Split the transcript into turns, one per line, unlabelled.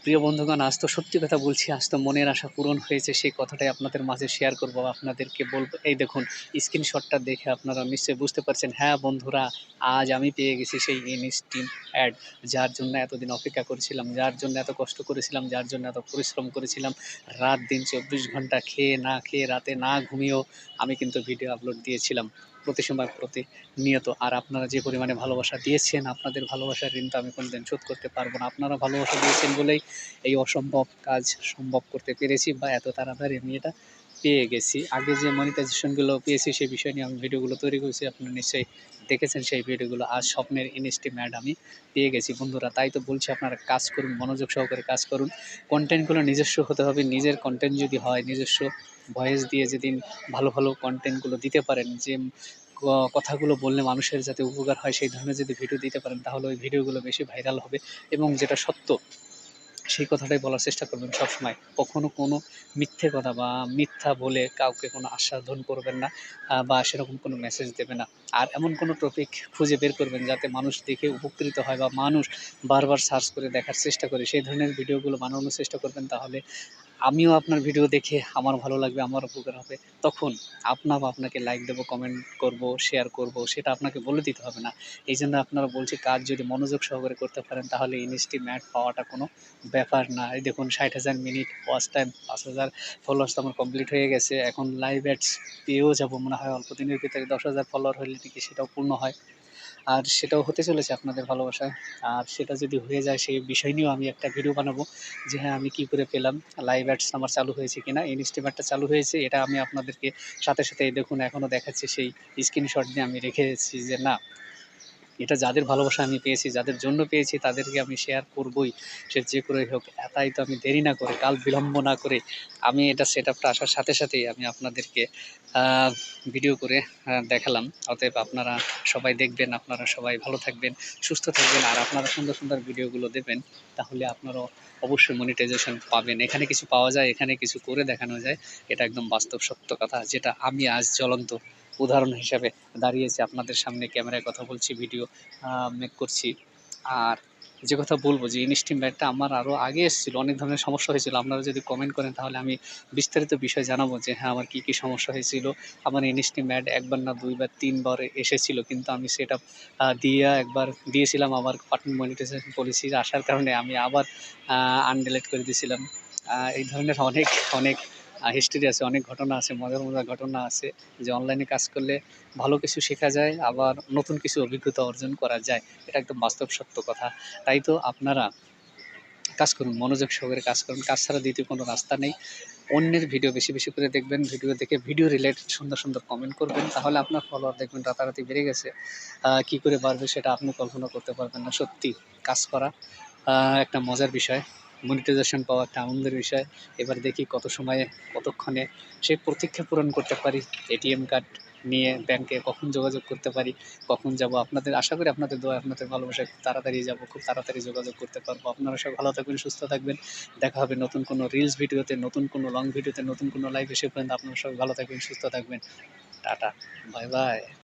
প্রিয় বন্ধুগণ, আজ তো সত্যি কথা বলছি, আজ তো মনের আশা পূরণ হয়েছে। সেই কথাটাই আপনাদের মাঝে শেয়ার করব। আপনাদেরকে বলব, এই দেখুন স্ক্রিনশটটা দেখে আপনারা নিশ্চয়ই বুঝতে পারছেন। হ্যাঁ বন্ধুরা, আজ আমি পেয়ে গেছি সেই ইনস্টিম অ্যাড, যার জন্য এতদিন অপেক্ষা করেছিলাম, যার জন্য এত কষ্ট করেছিলাম, যার জন্য এত পরিশ্রম করেছিলাম। রাত দিন ২৪ ঘন্টা খেয়ে না খেয়ে, রাতে না ঘুমিয়েও আমি কিন্তু ভিডিও আপলোড দিয়েছিলাম প্রতি সময় প্রতিনিয়ত। আর আপনারা যে পরিমাণে ভালোবাসা দিয়েছেন, আপনাদের ভালোবাসার ঋণ তো আমি কোনোদিন শোধ করতে পারব না। আপনারা ভালোবাসা দিয়েছেন বলেই এই অসম্ভব কাজ সম্ভব করতে পেরেছি, বা এত তাড়াতাড়ি আমি এটা পেয়ে গেছি। আগে যে মনিটাইজেশনগুলো পেয়েছি সেই বিষয় নিয়ে আমি ভিডিওগুলো তৈরি করেছি, আপনারা নিশ্চয়ই দেখেছেন সেই ভিডিওগুলো। আজ স্বপ্নের ইনস্টিম অ্যাড আমি পেয়ে গেছি বন্ধুরা। তাই তো বলছি, আপনারা কাজ করুন, মনোযোগ সহকারে কাজ করুন। কন্টেন্টগুলো নিজস্ব হতে হবে। নিজের কন্টেন্ট যদি হয়, নিজস্ব ভয়েস দিয়ে যেদিন ভালো ভালো কন্টেন্টগুলো দিতে পারেন, যে কথাগুলো বললে মানুষের যাতে উপকার হয় সেই ধরনের যদি ভিডিও দিতে পারেন, তাহলে ওই ভিডিওগুলো বেশি ভাইরাল হবে। এবং যেটা সত্য সেই কথাটাই বলার চেষ্টা করবেন সবসময়। কখনো কোনো মিথ্যে কথা বা মিথ্যা বলে কাউকে কোনো আস্বাদন করবেন না, বা সেরকম কোনো মেসেজ দেবেন না। আর এমন কোনো টপিক খুঁজে বের করবেন যাতে মানুষ দেখে উপকৃত হয়, বা মানুষ বারবার সার্চ করে দেখার চেষ্টা করে, সেই ধরনের ভিডিওগুলো বানানোর চেষ্টা করবেন। তাহলে আমিও আপনার ভিডিও দেখে আমার ভালো লাগবে, আমার উপকার হবে। তখন আপনাকে লাইক দেবো, কমেন্ট করব, শেয়ার করব, সেটা আপনাকে বলে দিতে হবে না। এইজন্য আপনারা বলছি, কাজ যদি মনোযোগ সহকারে করতে পারেন তাহলে ইনস্টিমেট পাওয়াটা কোনো ব্যাপার না। এই দেখুন ৬০,০০০ মিনিট ওয়াচ টাইম, ৫,০০০ ফলোয়ার্স তো আমার কমপ্লিট হয়ে গেছে। এখন লাইভ অ্যাডস পেয়েও যাবো মনে হয় অল্প দিনের ভিতরে। ১০,০০০ ফলোয়ার হলে নাকি সেটাও পূর্ণ হয়। আর সেটাও হতে চলেছে আপনাদের ভালোবাসায়। আর সেটা যদি হয়ে যায়, সেই বিষয় নিয়েও আমি একটা ভিডিও বানাবো, যে হ্যাঁ, আমি কী করে পেলাম, লাইভ অ্যাডস আমার চালু হয়েছে কিনা, ইনস্টিমেটটা চালু হয়েছে এটা আমি আপনাদেরকে সাথে সাথে এই দেখুন এখনও দেখাচ্ছি। সেই স্ক্রিনশট দিয়ে আমি রেখেছি যে না, এটা যাদের ভালোবাসা আমি পেয়েছি, যাদের জন্য পেয়েছি, তাদেরকে আমি শেয়ার করবই, সে যে করেই হোক। তাই তো আমি দেরি না করে, কাল বিলম্ব না করে আমি এটা সেটআপটা আসার সাথে সাথেই আমি আপনাদেরকে ভিডিও করে দেখালাম। অতএব আপনারা সবাই দেখবেন, আপনারা সবাই ভালো থাকবেন, সুস্থ থাকবেন। আর আপনারা সুন্দর সুন্দর ভিডিওগুলো দেবেন, তাহলে আপনারাও অবশ্যই মনিটাইজেশন পাবেন। এখানে কিছু পাওয়া যায়, এখানে কিছু করে দেখানো যায়। এটা একদম বাস্তব সত্য কথা, যেটা আমি আজ জ্বলন্ত উদাহরণ হিসাবে দাঁড়িয়েছি আপনাদের সামনে, ক্যামেরায় কথা বলছি, ভিডিও মেক করছি। আর যে কথা বলবো, যে ইনস্টিম ব্যাটটা আমার আরও আগে এসেছিলো, অনেক ধরনের সমস্যা হয়েছিল। আপনারা যদি কমেন্ট করেন তাহলে আমি বিস্তারিত বিষয় জানাবো, যে হ্যাঁ, আমার কী কী সমস্যা হয়েছিল। আমার ইনস্টিম অ্যাড ১ বার না ২ বার ৩ বার এসেছিলো, কিন্তু আমি সেটা একবার দিয়েছিলাম, আমার পার্টনার মনিটাইজেশন পলিসি আসার কারণে আমি আবার আনডিলিট করে দিয়েছিলাম। এই ধরনের অনেক অনেক হিস্ট্রি আছে, অনেক ঘটনা আছে, মজার মজার ঘটনা আছে, যে অনলাইনে কাজ করলে ভালো কিছু শেখা যায়, আবার নতুন কিছু অভিজ্ঞতা অর্জন করা যায়। এটা একদম বাস্তব সত্য কথা। তাই তো আপনারা কাজ করুন, মনোযোগ সহকারে কাজ করুন। কাজ ছাড়া দ্বিতীয় কোনো রাস্তা নেই। অন্যের ভিডিও বেশি বেশি করে দেখবেন, ভিডিও দেখে ভিডিও রিলেটেড সুন্দর সুন্দর কমেন্ট করবেন, তাহলে আপনার ফলোয়ার দেখবেন রাতারাতি বেড়ে গেছে। কী করে বাড়বে সেটা আপনি কল্পনা করতে পারবেন না। সত্যি কাজ করা একটা মজার বিষয়। মনিটাইজেশন পাওয়া একটা আনন্দের বিষয়। এবার দেখি কত সময়ে, কতক্ষণে সেই প্রতীক্ষা পূরণ করতে পারি। এটিএম কার্ড নিয়ে ব্যাংকে কখন যোগাযোগ করতে পারি, কখন যাবো। আপনাদের আশা করি আপনাদের দোয়ায়, আপনাদের ভালোবাসায় খুব তাড়াতাড়ি যাবো, খুব তাড়াতাড়ি যোগাযোগ করতে পারবো। আপনারা সবাই ভালো থাকবেন, সুস্থ থাকবেন। দেখা হবে নতুন কোনো রিলস ভিডিওতে, নতুন কোনো লং ভিডিওতে, নতুন কোনো লাইভে। সে পর্যন্ত আপনারা সবাই ভালো থাকবেন, সুস্থ থাকবেন। Tata, bye bye.